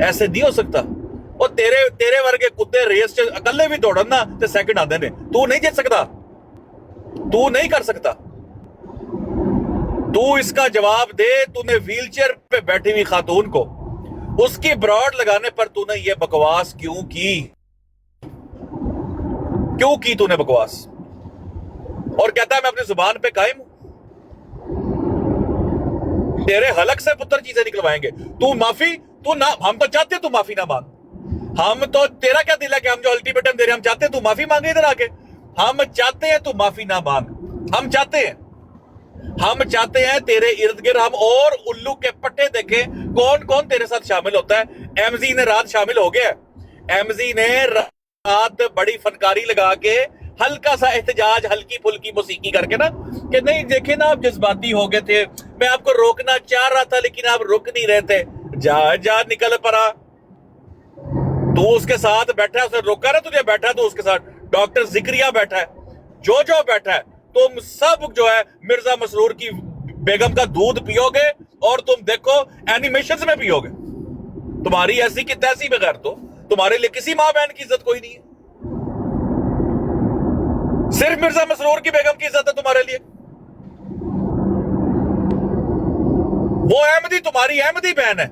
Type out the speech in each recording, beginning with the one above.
ऐसे नहीं हो सकता। और तेरे तेरे वर्गे कुत्ते रेस च अकले भी दौड़न ना ते सेकंड आते ने, तू नहीं जीत सकता, तू नहीं कर सकता। तू इसका जवाब दे। तूने व्हीलचेयर पे बैठी हुई खातून को उसकी ब्रॉड लगाने पर तूने ये बकवास क्यों की? क्यों की तूने बकवास? और कहता है मैं अपनी जुबान पे कायम हूं। तेरे हलक से पुत्र चीजें निकलवाएंगे। तू माफी, तू ना, हम तो चाहते तू माफी ना मांग। हम तो, तेरा क्या दिल है कि हम जो अल्टीमेटम दे रहे हैं, हम चाहते हैं तू माफी मांगे इधर आके। हम चाहते हैं तू माफी ना मांग। हम चाहते हैं तेरे इर्द गिर्द हम और उल्लू के पट्टे देखें कौन कौन तेरे साथ शामिल होता है। एमजी ने रात शामिल हो गया। एमजी ने रात बड़ी फनकारी लगा के हल्का सा एहतजाज, हल्की फुल्की मौसीकी करके ना, कि नहीं देखे ना आप जज्बाती हो गए थे, मैं आपको रोकना चाह रहा था लेकिन आप रुक नहीं रहे थे। जा निकल पड़ा। तू उसके साथ बैठा है, उसने रोका ना तुझे, बैठा है तू उसके साथ। डॉक्टर जिक्रिया बैठा है, जो बैठा है। तुम सब जो है मिर्जा मसरूर की बेगम का दूध पियोगे और तुम देखो एनिमेशन में पियोगे। तुम्हारी ऐसी की तैसी बगैर तो तुम्हारे लिए किसी मां बहन की इज्जत कोई नहीं है। सिर्फ मिर्जा मसरूर की बेगम की इज्जत है तुम्हारे लिए। वो अहमदी तुम्हारी अहमदी बहन है।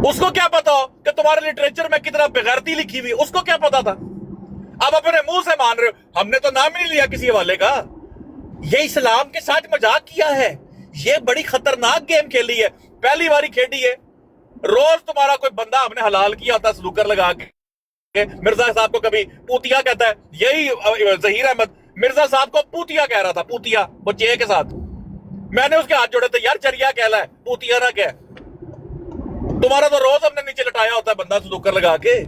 उसको क्या पता हो कि तुम्हारे लिटरेचर में कितना बेगैरती लिखी हुई, उसको क्या पता था? अब अपने मुंह से मान रहे हो। हमने तो नाम ही नहीं लिया किसी हवाले का। ये इस्लाम के साथ मजाक किया है। ये बड़ी खतरनाक गेम खेली है, पहली बारी खेली है। रोज तुम्हारा कोई बंदा हमने हलाल किया होता स्नूकर लगा के। मिर्जा साहब को कभी पूतिया कहता है, यही जहीर अहमद मिर्जा साहब को पूतिया कह रहा था, पूतिया, वो चे के साथ। मैंने उसके हाथ जोड़े थे, यार चरिया कहला है, पूतिया ना कह। तुम्हारा तो रोज हमने नीचे लटाया होता है बंदा स्नूकर लगा के।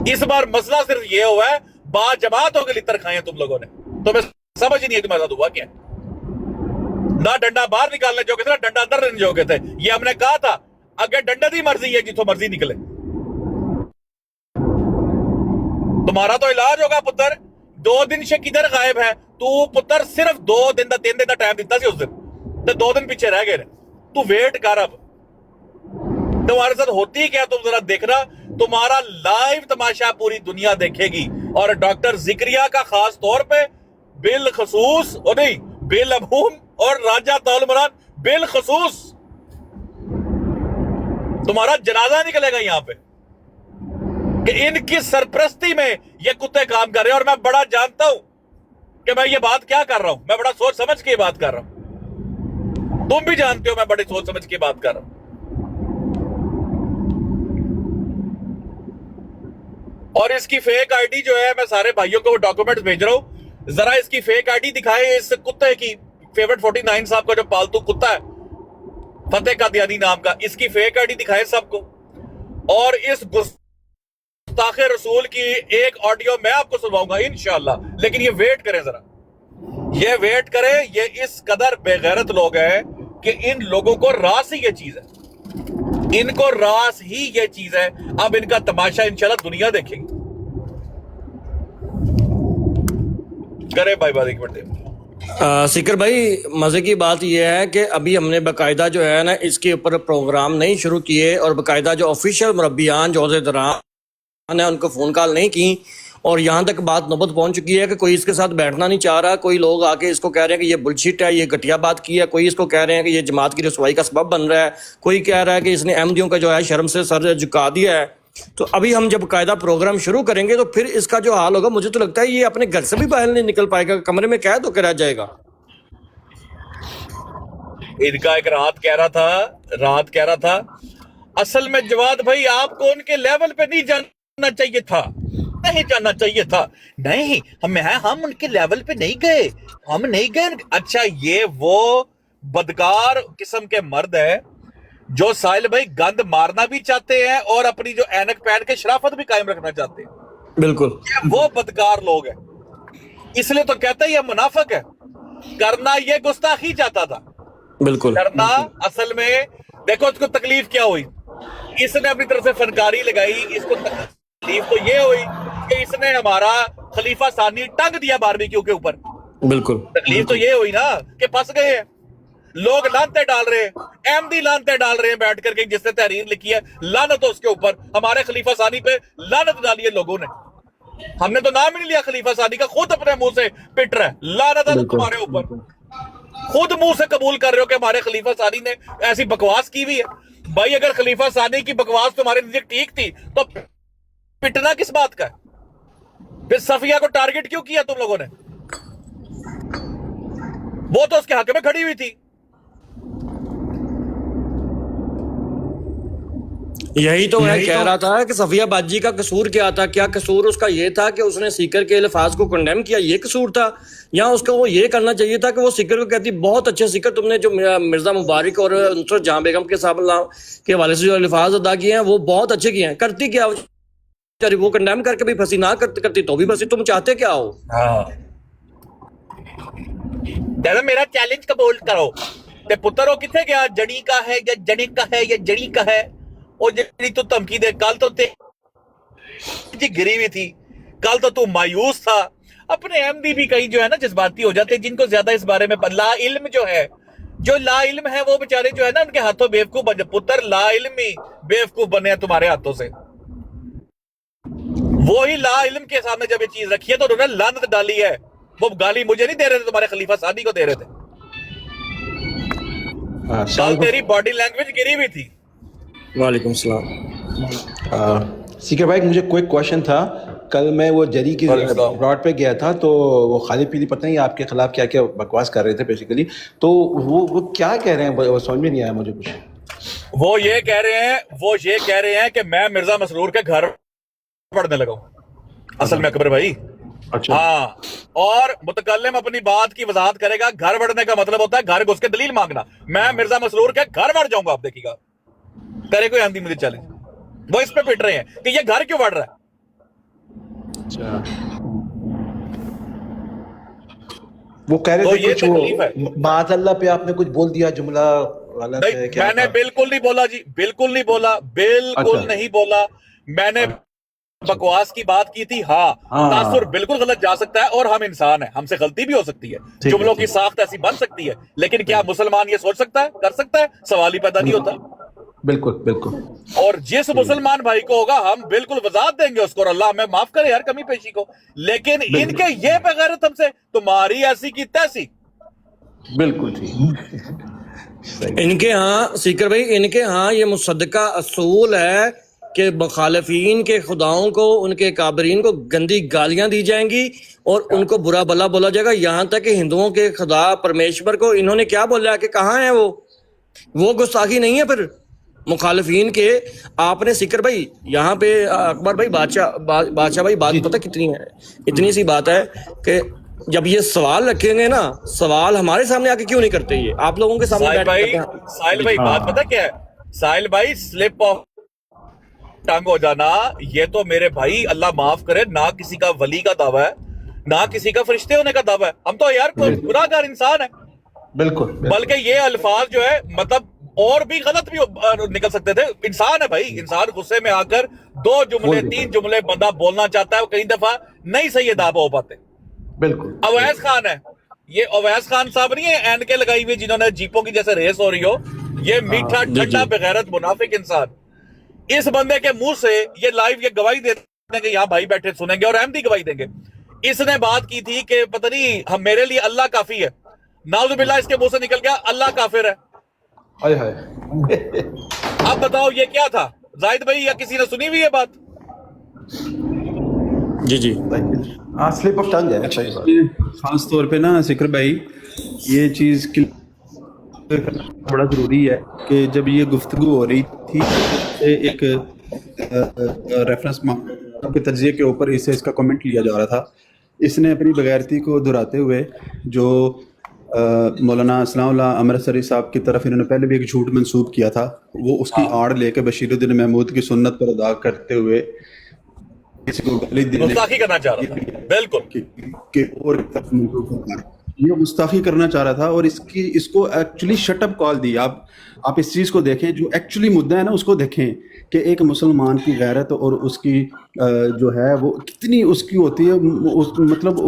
इस बार मसला सिर्फ ये हुआ है, बाजमात होकर लितर खाए तुम लोगों ने। तुम्हें समझ ही नहीं है तुम्हारे साथ हुआ क्या। ना डंडा बाहर निकालने जोगे थे, ना डंडा अंदर लेने जोगे थे। ये हमने कहा था, अगर डंडे की मर्जी है जितों मर्जी निकले। तुम्हारा तो इलाज होगा पुत्र। 2 दिन से किधर गायब है तू पुत्र? सिर्फ 2 दिन का 3 दिन का टाइम दिता सी उस दिन, तो 2 दिन पीछे रह गए। तू वेट कर। अब तुम्हारे साथ होती क्या तुम जरा देखना। तुम्हारा लाइव तमाशा पूरी दुनिया देखेगी। और डॉक्टर जिक्रिया का खास तौर पे बिल खसूस, और नहीं बिल अबूम और राजा तौलमरान बिल खसूस तुम्हारा जनाजा निकलेगा यहां पे कि इनकी सरपरस्ती में ये कुत्ते काम कर रहे हैं। और मैं बड़ा जानता हूं कि मैं ये बात क्या कर रहा हूं। मैं बड़ा सोच समझ के बात कर रहा हूं। तुम भी जानते हो मैं बड़ी सोच समझ के बात कर रहा हूं। और इसकी फेक आईडी जो है, मैं सारे भाइयों को डॉक्यूमेंट्स भेज रहा हूं। जरा इसकी फेक आईडी दिखाएं इस कुत्ते की। फेवरेट 49 साहब का जो पालतू कुत्ता है, फतेह कादियानी नाम का, इसकी फेक आईडी दिखाएं सबको। और इस गुस्ताखे रसूल की एक ऑडियो मैं आपको सुनवाऊंगा इंशाल्लाह। लेकिन ये वेट करें जरा, ये वेट करें। ये इस कदर बेगैरत लोग हैं कि इन लोगों को रास ही ये चीज है, इनको रास ही ये चीज है। अब इनका तमाशा इंशाल्लाह दुनिया देखेगी। करे भाई बात एक मिनट। सिकर भाई, मजे की बात यह है कि अभी हमने बाकायदा जो है ना इसके ऊपर प्रोग्राम नहीं शुरू किए, और बाकायदा जो ऑफिशियल मुरब्बियान जो दौरान है उनको फ़ोन कॉल नहीं की। और यहाँ तक बात नौबत पहुँच चुकी है कि कोई इसके साथ बैठना नहीं चाह रहा। कोई लोग आके इसको कह रहे हैं कि ये बुलशिट है, ये घटिया बात की है। कोई इसको कह रहे हैं कि ये जमात की रसवाई का सबब बन रहा है। कोई कह रहा है कि इसने अहमदियों का जो है शर्म से सर झुका दिया है। तो अभी हम जब कायदा प्रोग्राम शुरू करेंगे तो फिर इसका जो हाल होगा, मुझे तो लगता है ये अपने घर से भी बाहर नहीं निकल पाएगा, कमरे में कैद होकर रह जाएगा। इनका एक रात कह रहा था असल में जवाद भाई आपको उनके लेवल पे नहीं जाना चाहिए था, नहीं जाना चाहिए था। नहीं हम उनके लेवल पे नहीं गए, हम नहीं गए। अच्छा, ये वो बदकार किस्म के मर्द है जो साहिल भाई गंद मारना भी चाहते हैं और अपनी जो ऐनक पहन के शराफत भी कायम रखना चाहते हैं। बिल्कुल, ये वो बदकार लोग हैं। इसलिए तो कहते हैं ये मुनाफिक है। करना ये गुस्ताखी चाहता था, बिल्कुल करना असल में। देखो इसको तकलीफ क्या हुई, इसने अपनी तरफ से फनकारी लगाई। इसको तकलीफ तो ये हुई कि इसने हमारा खलीफा सानी टंग दिया बारबेक्यू के ऊपर। बिल्कुल तकलीफ तो ये हुई ना कि फंस गए हैं। लोग लानते डाल रहे हैं, अहमदी लानते डाल रहे हैं बैठ करके, जिसने तहरीर लिखी है लानत हो उसके ऊपर, हमारे खलीफा सानी पे लानत डाली है लोगों ने। हमने तो नाम ही नहीं लिया खलीफा सानी का, खुद अपने मुंह से पिट रहा है, लानत है तुम्हारे ऊपर, खुद मुंह से कबूल कर रहे हो कि हमारे खलीफा सानी ने ऐसी बकवास की हुई है। भाई अगर खलीफा सानी की बकवास तुम्हारे नजदीक ठीक थी तो पिटना किस बात का है? फिर सफिया को टारगेट क्यों किया तुम लोगों ने? वो तो उसके हक में खड़ी हुई थी। यही तो मैं कह रहा था कि सफिया बाजी का कसूर क्या था? क्या कसूर उसका ये था कि उसने सीकर के अल्फाज को कंडेम किया, ये कसूर था? या उसको वो ये करना चाहिए था कि वो सीकर को कहती बहुत अच्छे सीकर, तुमने जो मिर्जा मुबारक और नुसरत जहां बेगम के साहब के हवाले से जो अल्फाज अदा किए हैं वो बहुत अच्छे किए हैं। करती क्या बेचारी? वो कंडेम करके भी फंसी, ना करती तो भी फंसी। तुम चाहते क्या हो? दादा मेरा चैलेंज कबूल करो ते पुत्र वो किथे गया? जड़ी का है या जड़ी का है या जड़ी का है? और जड़ी तो धमकी दे, कल तो तेरी गिरी हुई थी, कल तो तू मायूस था। अपने अहमदी भी कहीं जो है ना जज्बाती हो जाते हैं, जिनको ज्यादा इस बारे में ला इल्म जो है, जो ला इल्म है वो बेचारे जो है ना उनके हाथों बेवकूफ बने। पुत्र ला इल्मी बेवकूफ बने हैं तुम्हारे हाथों से। वो ही ला इल्म के सामने जब ये चीज रखी है तो उन्होंने लानत डाली है। वो गाली मुझे नहीं दे रहे थे, तुम्हारे खलीफा सादी को दे रहे थे। कल तेरी बॉडी लैंग्वेज गिरी हुई थी। वालेकुम सलाम। सीकर भाई मुझे कोई क्वेश्चन था। कल मैं वो जरी की ब्रॉड पे गया था तो वो खाली पीली पता नहीं आपके खिलाफ क्या क्या बकवास कर रहे थे बेसिकली, तो वो क्या कह रहे हैं वो समझ में नहीं आया मुझे कुछ। वो ये कह रहे हैं कि मैं मिर्जा मसरूर के घर पढ़ने लगा हूं असल में अकबर भाई। अच्छा। हाँ, और मुतकल्लिम अपनी बात की वजाहत करेगा। घर बढ़ने का मतलब होता है घर घुस के दलील मांगना। मैं मिर्जा मसरूर के घर बढ़ जाऊंगा, आप देखिएगा, करे कोई आंधी मुझे चैलेंज। वो इस पे पिट रहे हैं कि ये घर क्यों बढ़ रहा है। अच्छा, वो कह रहे तो थे ये कुछ तकलीफ है। वो माज़अल्लाह पे आपने कुछ बोल दिया, जुमला गलत नहीं, है क्या मैंने था? बिल्कुल नहीं बोला जी, बिल्कुल नहीं बोला, बिल्कुल अच्छा। नहीं बोला। मैंने बकवास की बात की थी। हाँ, हाँ। तासुर बिल्कुल गलत जा सकता है और हम इंसान हैं, हमसे गलती भी हो सकती है, है, जुमलों की ठीक साख्त ऐसी बन सकती है, लेकिन क्या मुसलमान ये सोच सकता है, कर सकता है? सवाल ही पैदा नहीं होता। बिल्कुल बिल्कुल। और जिस मुसलमान भाई को होगा हम बिल्कुल वजात देंगे उसको, और अल्लाह हमें माफ करे यार कमी पेशी को। लेकिन इनके ये बगैरत हमसे, तुम्हारी ऐसी की तैसी। बिल्कुल ठीक। इनके यहाँ सीकर भाई, इनके यहाँ ये मुसद्दका असूल है कि मुखालिफिन के खुदाओं को, उनके काबरीन को गंदी गालियां दी जाएंगी और उनको बुरा भला बोला जाएगा। यहाँ तक कि हिंदुओं के खुदा परमेश्वर को इन्होंने क्या बोला कि कहाँ है वो गुस्ताखी नहीं है फिर मुखालिफिन के? आपने सीकर भाई यहाँ पे अकबर भाई बादशाह भाई बात पता कितनी है? इतनी सी बात है कि जब ये सवाल रखेंगे ना, सवाल हमारे सामने आके क्यों नहीं करते? ये आप लोगों के सामने साहिल भाई बात पता क्या है? साहिल भाई स्लिप ऑफ टंग हो जाना, ये तो मेरे भाई अल्लाह माफ करे, ना किसी का वली का दावा है, ना किसी का फरिश्ते होने का दावा है। हम तो यार कोई गुनाहगार इंसान है। बिल्कुल। बल्कि ये अल्फाज जो है मतलब और भी गलत भी निकल सकते थे। इंसान है भाई, इंसान गुस्से में आकर 2 जुमले 3 जुमले बंदा बोलना चाहता है, कई दफा नहीं सही अदाब हो पाते। बिल्कुल। अवैस खान है ये, अवैस खान साहब नहीं है एनके लगाई हुई जिन्होंने जीपों की जैसे रेस हो रही हो। ये मीठा ठंडा बेगैरत मुनाफिक इंसान, इस बंदे के मुंह से ये लाइव ये गवाही देते हैं, यहाँ भाई बैठे सुनेंगे और अहमदी गवाही देंगे। इसने बात की थी कि पता नहीं हम मेरे लिए अल्लाह काफी है, नाउजुबिल्लाह इसके मुंह से निकल गया अल्लाह काफिर है। हाय हाय। अब बताओ ये क्या था? जाहिद भाई या किसी ने सुनी हुई है बात? जी हाँ, स्लिप ऑफ टंग है। सही बात। खास तौर पे ना सिकर भाई, ये चीज़ बड़ा ज़रूरी है कि जब ये गुफ्तगू हो रही थी एक रेफरेंस के तजिए के ऊपर इसे इसका कमेंट लिया जा रहा था। इसने अपनी बगैरती को दोहराते हुए जो मौलाना असलामुल्लाह अमृतसरी साहब की तरफ इन्होंने पहले भी एक झूठ मंसूब किया था, वो उसकी आड़ लेके बशीरुद्दीन महमूद की सुन्नत पर अदा करते हुए किसी को गाली देने गुस्ताखी करना चाह रहा था। बिल्कुल कि और ये गुस्ताखी करना चाह रहा था और इसको एक्चुअली शटअप कॉल दी। आप इस चीज़ को देखें, जो एक्चुअली मुद्दा है ना उसको देखें कि एक मुसलमान की गैरत और उसकी जो है वो कितनी उसकी होती है, मतलब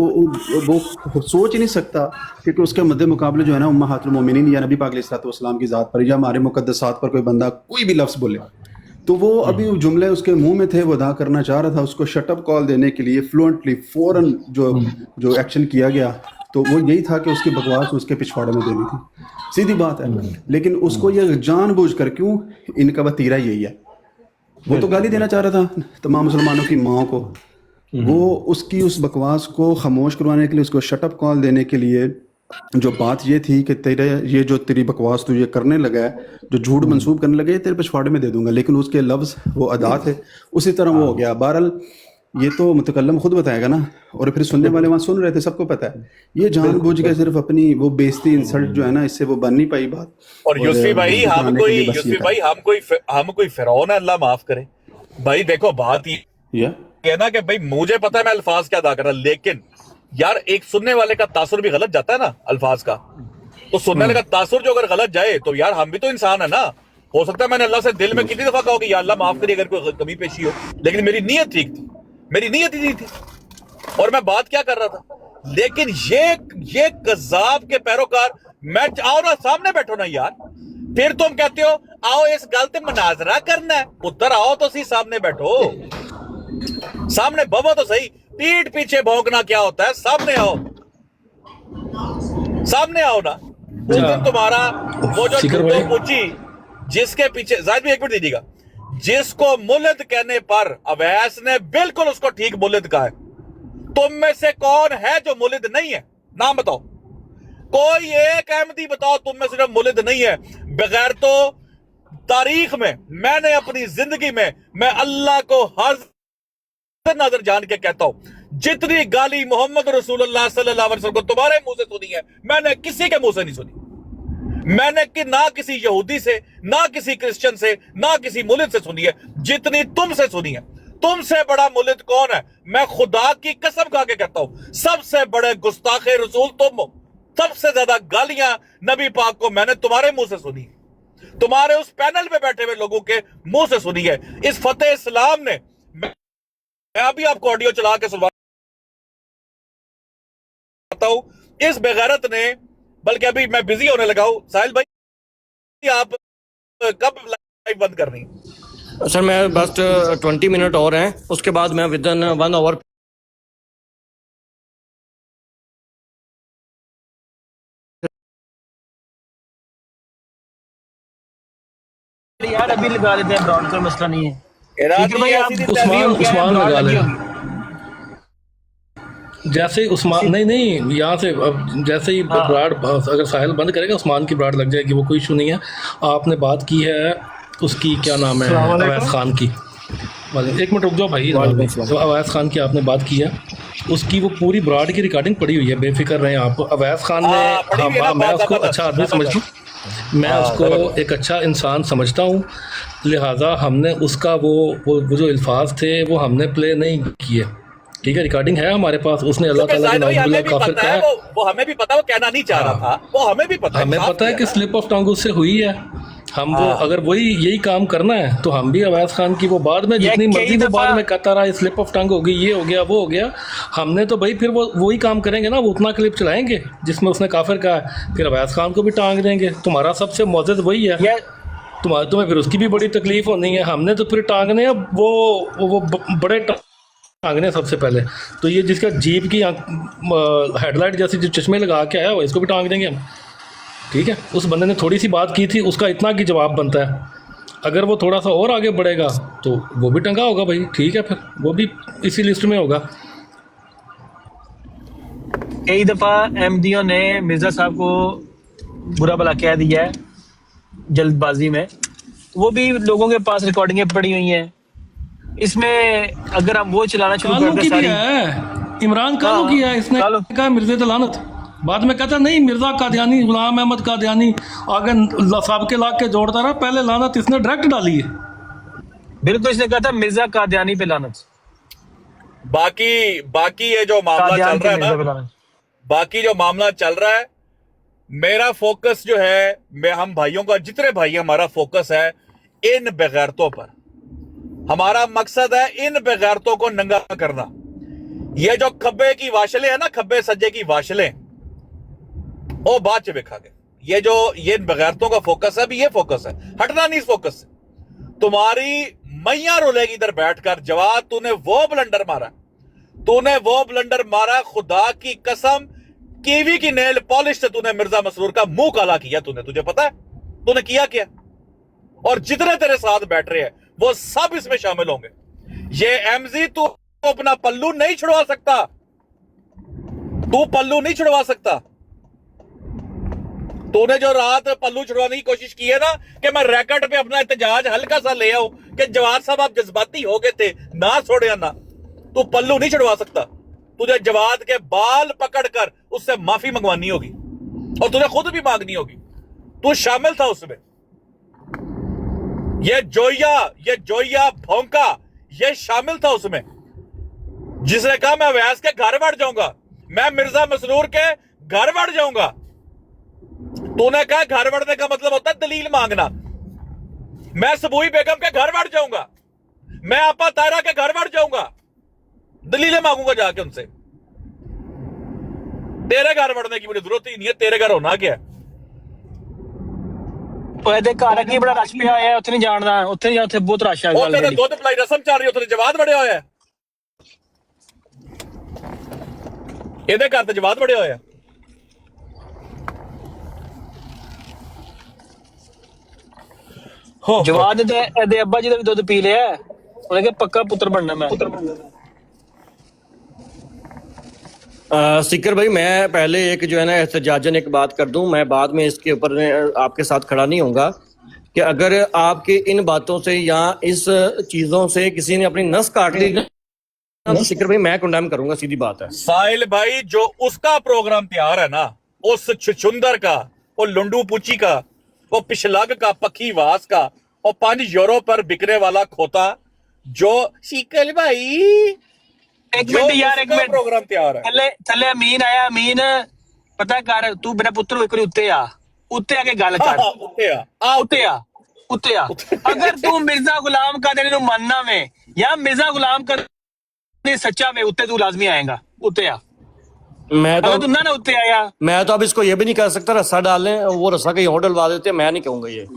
वो सोच ही नहीं सकता, क्योंकि उसके मद्दे मुकाबले जो है ना उम्महातुल मोमिनीन या नबी पाक अलैहिस्सलाम की ज़ात पर या हमारे मुक़द्दसात पर कोई बंदा कोई भी लफ्ज़ बोले तो वो अभी जुमले उसके मुंह में थे, वो अदा करना चाह रहा था। उसको शटअप कॉल देने के लिए फ्लुएंटली फौरन जो एक्शन किया गया तो वो यही था कि उसकी बकवास उसके पिछवाड़े में देनी थी, सीधी बात है। लेकिन उसको ये जानबूझकर, क्यों, इनका वतीरा यही है, वो तो गाली देना चाह रहा था तमाम मुसलमानों की माओ को, वो उसकी उस बकवास को खामोश करवाने के लिए, उसको शटअप कॉल देने के लिए जो बात ये थी कि तेरी बकवास तू ये करने लगा है, जो झूठ मंसूब करने लगे, तेरे पिछवाड़े में दे दूंगा, लेकिन उसके लफ्ज़ वो अदा थे, उसी तरह वो हो गया। बहरहाल ये तो मुतकल्लम खुद बताएगा ना, और फिर सुनने वाले वहाँ सुन रहे थे, सबको पता है। ये जानबूझ के सिर्फ अपनी वो बेइज्जती इंसल्ट जो है ना, इससे वो बन नहीं पाई बात। और यूसुफ भाई हम कोई फिरौन है, अल्लाह माफ करे भाई। देखो बात ये कहना कि भाई मुझे पता है मैं अल्फाज क्या अदा कर रहा, लेकिन यार एक सुनने वाले का तासुर भी गलत जाता है ना अल्फाज का, तो सुनने वाले का तासुर जो अगर गलत जाए तो यार हम भी तो इंसान है ना। हो सकता है मैंने अल्लाह से दिल में कितनी दफा कहा कि या अल्लाह माफ करिए अगर कोई कमी पेशी हो, लेकिन मेरी नीयत ठीक थी, मेरी नीयत ही नहीं थी, और मैं बात क्या कर रहा था। लेकिन ये कज़्ज़ाब के पैरोकार, मैं आओ ना सामने बैठो ना यार, फिर तुम कहते हो आओ इस गल ते मनाजरा करना है, पुत्र आओ तो सही, सामने बैठो, सामने बवो तो सही, पीठ पीछे भौंकना क्या होता है, सामने आओ, सामने आओ ना। उस दिन तुम्हारा वो जो टूटो पूछी जिसके पीछे, जाहिद भी एक मिनट दीजिएगा, जिसको मुल्द कहने पर अवैस ने बिल्कुल उसको ठीक मुल्द कहा है, तुम में से कौन है जो मुल्द नहीं है, नाम बताओ, कोई एक अहमदी बताओ तुम में सिर्फ मुल्द नहीं है। बगैर तो तारीख में मैंने अपनी जिंदगी में, मैं अल्लाह को हर नजर जान के कहता हूं, जितनी गाली मोहम्मद रसूलुल्लाह सल्लल्लाहु अलैहि वसल्लम को तुम्हारे मुंह से सुनी है, मैंने किसी के मुंह से नहीं सुनी। मैंने कि ना किसी यहूदी से, ना किसी क्रिश्चियन से, ना किसी मुल्द से सुनी है, जितनी तुमसे सुनी है। तुमसे बड़ा मुल्द कौन है? मैं खुदा की कसम खा के कहता हूं, सबसे बड़े गुस्ताखे रसूल तुम हो। सबसे ज्यादा गालियां नबी पाक को मैंने तुम्हारे मुंह से सुनी, तुम्हारे उस पैनल पे बैठे हुए लोगों के मुंह से सुनी है। इस फतेह इस्लाम ने, मैं अभी आपको ऑडियो चला के सुनवाता हूं, इस बेगैरत ने, बल्कि अभी मैं बिजी होने लगा हूं, साहिल भाई आप कब लाइव बंद कर रही हैं? सर मैं बस 20 मिनट और हैं, उसके बाद मैं विद इन 1 आवर यार अभी लगा देते हैं, ब्राउन का मसला नहीं है। ठीक है भाई, आप उस्मान लगा ले, जैसे ही उस्मान नहीं यहाँ से, अब जैसे ही ब्राड अगर साहिल बंद करेगा उस्मान की ब्राड लग जाएगी, वो कोई इशू नहीं है। आपने बात की है उसकी, क्या नाम है, अवैस खान की, एक मिनट रुक जाओ भाई, अवैस खान की आपने बात की है, उसकी वो पूरी ब्राड की रिकॉर्डिंग पड़ी हुई है, बेफिक्र रहें आप। अवैस खान ने, मैं उसको अच्छा आदमी समझता हूँ, मैं उसको एक अच्छा इंसान समझता हूँ, लिहाजा हमने उसका वो जो अल्फाज थे वो हमने प्ले नहीं किए। ठीक है, रिकॉर्डिंग है हमारे पास, उसने अल्लाह ताला के नाउज़ुबिल्लाह काफिर कहा है, वो हमें भी पता, वो कहना नहीं चाह रहा था, वो हमें भी पता है, हमें पता है कि स्लिप ऑफ टंग उससे हुई है। हम वो अगर वही यही काम करना है तो हम भी अवैस खान की वो बाद में जितनी मर्जी वो बाद में कहता रहा स्लिप ऑफ टंग हो गई, ये हो गया, वो हो गया, हमने तो भाई फिर वो वही काम करेंगे ना, वो उतना क्लिप चलाएंगे जिसमें उसने काफिर कहा है, फिर अवैस खान को भी टांग देंगे। तुम्हारा सबसे मोअज़्ज़ज़ वही है, तुम्हें फिर उसकी भी बड़ी तकलीफ होनी है, हमने तो फिर टांगने हैं वो बड़े टांगने सबसे पहले। तो ये जिसका जीप की हेडलाइट जैसी जो चश्मे लगा के आया हुआ, इसको भी टांग देंगे हम। ठीक है, उस बंदे ने थोड़ी सी बात की थी, उसका इतना की जवाब बनता है, अगर वो थोड़ा सा और आगे बढ़ेगा तो वो भी टंगा होगा भाई। ठीक है, फिर वो भी इसी लिस्ट में होगा। कई दफ़ा अहमदियों ने मिर्ज़ा साहब को बुरा भला कह दिया है जल्दबाजी में, वो भी लोगों के पास रिकॉर्डिंगें पड़ी हुई हैं। इसमें अगर हम वो चलाना शुरू कर दें, सारी इमरान कालू की है, इसने कहा मिर्ज़ा तलानत, बाद में कहता नहीं मिर्ज़ा कादियानी, गुलाम अहमद कादियानी, आगे साहब के लाग के जोड़ता रहा, पहले लानत इसने डायरेक्ट डाली है। बिल्कुल, इसने कहा था मिर्ज़ा कादियानी पे लानत। बाकी ये जो मामला चल रहा है ना, बाकी जो मामला चल रहा है, मेरा फोकस जो है, मैं हम भाइयों का, जितने भाई हमारा फोकस है इन बेगैरतों पर। हमारा मकसद है इन बेगैरतों को नंगा करना। ये जो खब्बे की वाशलें है ना, खब्बे सज्जे की वाशलें, वो बाद च वेखागे। ये बेगैरतों का फोकस है, अभी ये फोकस है, हटना नहीं इस फोकस से। तुम्हारी मैया रोलेगी इधर बैठकर, जवाब तूने वो ब्लंडर मारा, खुदा की कसम, कीवी की नेल पॉलिश से तूने मिर्जा मसरूर का मुंह काला किया। तुझे पता है तूने किया क्या? और जितने तेरे साथ बैठ रहे हैं वो सब इसमें शामिल होंगे। ये एमजी तू अपना पल्लू नहीं छुड़वा सकता, तू पल्लू नहीं छुड़वा सकता। तूने जो रात पल्लू छुड़वाने की कोशिश की है ना, कि मैं रैकेट पे अपना एहतजाज हल्का सा ले आऊं कि जवाद साहब आप जज्बाती हो गए थे, ना छोड़े ना, तू पल्लू नहीं छुड़वा सकता। तुझे जवाद के बाल पकड़कर उससे माफी मंगवानी होगी, और तुझे खुद भी मांगनी होगी। तू शामिल था उसमें। ये जोया भौंका, ये शामिल था उसमें, जिसने कहा मैं अवैस के घर बढ़ जाऊंगा, मैं मिर्जा मसरूर के घर बढ़ जाऊंगा। तूने कहा घर बढ़ने का मतलब होता है दलील मांगना। मैं सबूई बेगम के घर बढ़ जाऊंगा, मैं आपा तारा के घर बढ़ जाऊंगा, दलीलें मांगूंगा जाके उनसे। तेरे घर बढ़ने की मुझे जरूरत ही नहीं है, तेरे घर होना क्या है? घर अगे बड़ा रश पिया है, उत्थे नहीं जानना, उत्थे नहीं, उत्थे बहुत रश है। तेरे दुध पलाई रसम चल रही, उत्थे जवाद बड़े होया, ਇਹਦੇ घर ਤੇ जवाद बड़े होया। जवाद दे अब्बा जी का भी दुध पी लिया, उन्हें कहा पक्का पुत्र बनना मैं। सिकर भाई, मैं पहले एक जो है ना एहतजाजन एक बात कर दूं, मैं बाद में इसके ऊपर आपके साथ खड़ा नहीं होऊंगा कि अगर आपके इन बातों से या इस चीजों से किसी ने अपनी नस काट ली तो सिकर भाई मैं कंडेम करूंगा, सीधी बात है। साहिल भाई, जो उसका प्रोग्राम तैयार है ना, उस छुछुंदर का, वो लुंडू पूची का, वो पिछलग का, पक्की वास का, और 5 यूरो पर बिकने वाला खोता, जो शिकल भाई एक मिनट यार, एक मिनट, प्रोग्राम तैयार है। थले अमीन आया, अमीन पता कर, तू मेरा पुत्र एक उत्ते आके गल कर, उत्ते आ। अगर तू मिर्जा गुलाम कादरी नु मानना में या मिर्जा गुलाम कादरी सच्चा में, उत्ते तू लाजमी आएगा, उत्ते आ। मैं तो तू ना उत्ते आया, मैं तो अब इसको ये भी नहीं कह सकता रस्सा डालें, वो रस्सा कहीं और डलवा देते, मैं नहीं कहूंगा ये।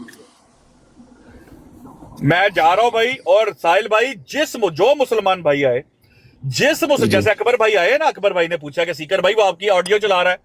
मैं जा रहा हूं भाई। और साहिल भाई, जो मुसलमान भाई आए, जैसे अकबर भाई आए ना, अकबर भाई ने पूछा कि सीकर भाई वो आपकी ऑडियो चला रहा है,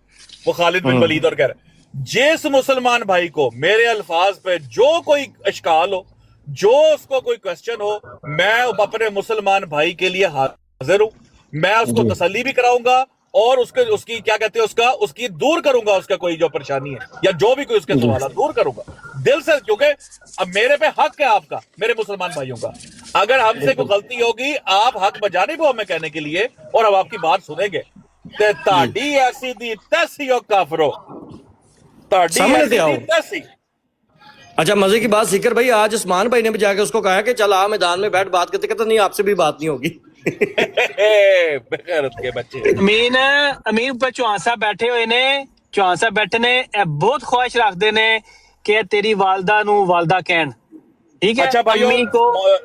वो खालिद बिन वलीद, और कह रहा है जिस मुसलमान भाई को मेरे अल्फाज पे जो कोई इश्काल हो, जो उसको कोई क्वेश्चन हो, मैं अपने मुसलमान भाई के लिए हाजिर हूं। मैं उसको तसल्ली भी कराऊंगा और उसकी क्या कहते हैं, उसकी दूर करूंगा, उसका कोई जो परेशानी है या जो भी कोई उसके सवाल दूर करूंगा दिल से, क्योंकि अब मेरे पे हक है आपका, मेरे मुसलमान भाइयों का। अगर हमसे कोई गलती होगी, आप हक बजा नहीं वो हमें कहने के लिए, और अब आपकी बात सुनेंगे। ते ताड़ी ऐसी दी तैसी हो काफरो, ताड़ी ऐसी दी तैसी। अच्छा, मजे की बात सिकर भाई, आज उस्मान भाई ने भी जाके उसको कहा कि चल आ मैदान में बैठ बात करते, कहते नहीं आपसे भी बात नहीं होगी। के बच्चे अमीन ऊपर चौहान साहब बैठे हुए ने, चौहान साहब बैठे ने, बहुत ख्वाहिश रखते ने कि तेरी वालदा नू वालदा कहन, ठीक है। अच्छा भाई, को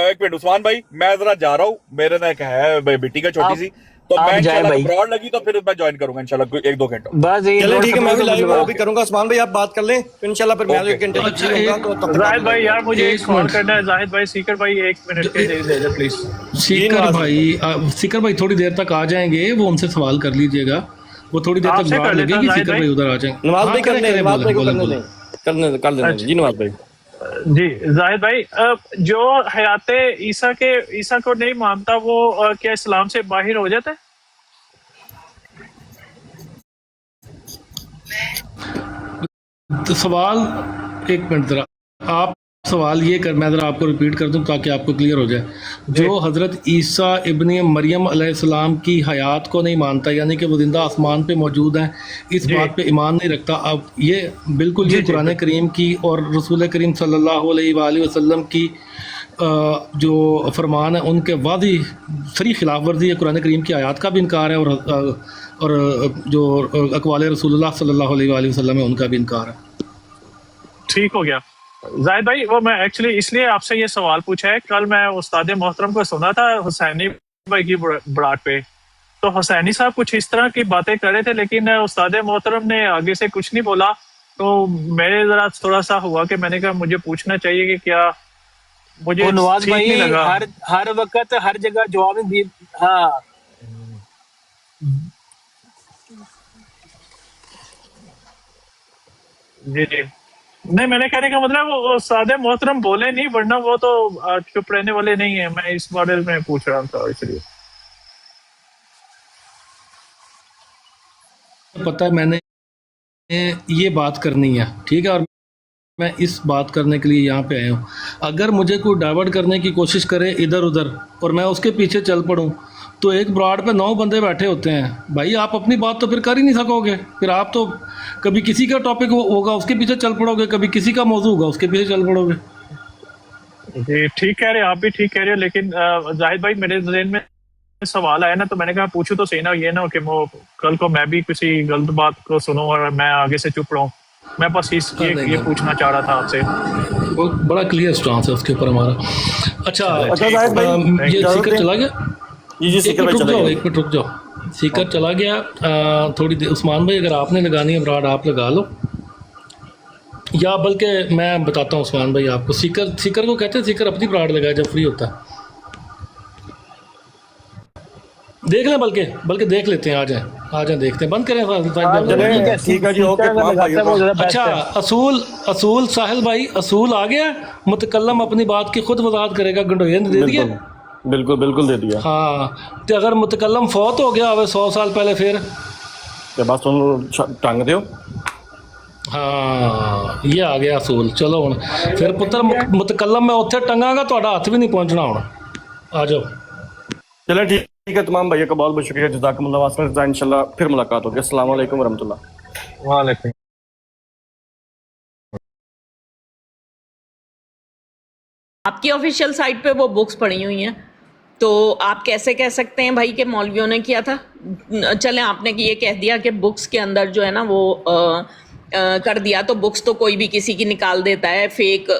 एक मिनट उस्मान भाई, मैं जरा जा रहा हूँ, मेरे ना एक है बेटी का छोटी सी, तो मैं इंशाल्लाह ब्रॉड लगी तो फिर मैं ज्वाइन करूंगा इंशाल्लाह 1-2 घंटे। बस चलो ठीक है, मैं भी लाइव वो भी करूंगा। उस्मान भाई आप बात कर लें इंशाल्लाह, फिर मैं 1 घंटे अच्छा, जाहिद भाई यार मुझे एक कॉल करना है। जाहिद भाई, सीकर भाई 1 मिनट के लिए दे दे प्लीज। सीकर भाई थोड़ी देर तक आ जाएंगे, वो उनसे सवाल कर लीजिएगा, वो थोड़ी देर तक ब्रॉड लगेगी, सीकर भाई उधर आ जाएंगे। नवाज भाई कर लेने जी, नवाज भाई जी। जाहिद भाई, जो हयाते ईसा को नहीं मानता वो क्या इस्लाम से बाहर हो जाता है? तो सवाल, एक मिनट जरा आप सवाल ये कर, मैं जरा आपको रिपीट कर दूं ताकि आपको क्लियर हो जाए। जो हज़रत ईसा इब्ने मरियम अलैहिस्सलाम की हयात को नहीं मानता, यानी कि वो जिंदा आसमान पे मौजूद हैं, इस बात पे ईमान नहीं रखता, अब ये बिल्कुल ये कुरान करीम की और रसूल करीम सल्लल्लाहु अलैहि वसल्लम की जो फरमान है उनके वादी सरी खिलाफ वर्जी है, कुरान करीम की आयत का भी इनकार है और जो अक़वाल रसूलुल्लाह सल्लल्लाहु अलैहि वसल्लम है उनका भी इनकार है। ठीक हो गया जाहिद भाई। वो मैं एक्चुअली इसलिए आपसे ये सवाल पूछा है, कल मैं उस्ताद मोहतरम को सुना था हुसैनी भाई की बरात पे, तो हुसैनी साहब कुछ इस तरह की बातें कर रहे थे, लेकिन उस्ताद मोहतरम ने आगे से कुछ नहीं बोला। तो मेरे जरा थोड़ा सा हुआ कि मैंने कहा मुझे पूछना चाहिए कि क्या मुझे वो नवाज ठीक भाई नहीं लगा। हर वक्त हर जगह जवाब नहीं दी। हाँ जी जी, नहीं मैंने कहने का मतलब वो सादे मोहतरम बोले नहीं, वरना वो तो चुप रहने वाले नहीं है। मैं इस बारे में पूछ रहा था इसलिए। पता है मैंने ये बात करनी है, ठीक है, और मैं इस बात करने के लिए यहाँ पे आया हूँ। अगर मुझे कोई डाइवर्ट करने की कोशिश करे इधर उधर और मैं उसके पीछे चल पड़ूँ, तो एक ब्रॉड पे 9 बंदे बैठे होते हैं भाई, आप अपनी बात तो फिर कर ही नहीं सकोगे। फिर आप तो कभी किसी का टॉपिक होगा उसके पीछे चल पड़ोगे, कभी किसी का मौजू होगा उसके पीछे चल पड़ोगे। जी ठीक कह रहे हो, आप भी ठीक कह रहे हो, लेकिन जाहिद भाई मेरे ज़हन में सवाल आया ना, तो मैंने कहा पूछूं तो सही ना, ये ना कि वो कल को मैं भी किसी गलत बात को सुनूं और मैं आगे से चुप रहूं। मैं बस ये पूछना चाह रहा था आपसे। बहुत बड़ा क्लियर स्टांस है उसके ऊपर हमारा। अच्छा जाहिद भाई, ये सीकर चला गया। जी एक मिनट रुक जाओ, सीकर चला गया। थोड़ी देर उस्मान भाई अगर आपने लगानी है ब्राड आप लगा लो, या बल्कि मैं बताता हूँ उस्मान भाई आपको, सीकर को कहते हैं, सीकर अपनी ब्राड लगाए जब फ्री होता है। देख लें, बल्कि देख लेते हैं, आ जाए देखते हैं, बंद करें। ठीक है जी, ओके। अच्छा असूल साहिल भाई, असूल आ गया, मुतकल्लम अपनी बात की खुद वजाहत करेगा। गंडोए ने दे दिया, बिल्कुल दे दिया। हाँ, तो अगर मुतकल्लम फौत हो गया हवे 100 साल पहले, फिर ते बस उन्होंने टंग दो। हाँ ये आ गया असूल। चलो हुण फिर पुत्र मुतकल्लम मैं उत्थे टंगांगा, तुहाडा हत्थ भी नहीं पहुंचना। हुण आ जाओ। चलो ठीक है, तमाम भाइयों का बहुत बहुत शुक्रिया, जज़ाकुमुल्लाह वास्सलाम। इंशाल्लाह फिर मुलाकात होगी। अस्सलाम वालेकुम वरहमतुल्लाह। वालेकुम। आपकी ऑफिशियल साइट पे वो बुक्स पड़ी हुई हैं, तो आप कैसे कह सकते हैं भाई कि मौलवियों ने किया था? चलें, आपने ये कह दिया कि बुक्स के अंदर जो है ना वो कर दिया, तो बुक्स तो कोई भी किसी की निकाल देता है, फेक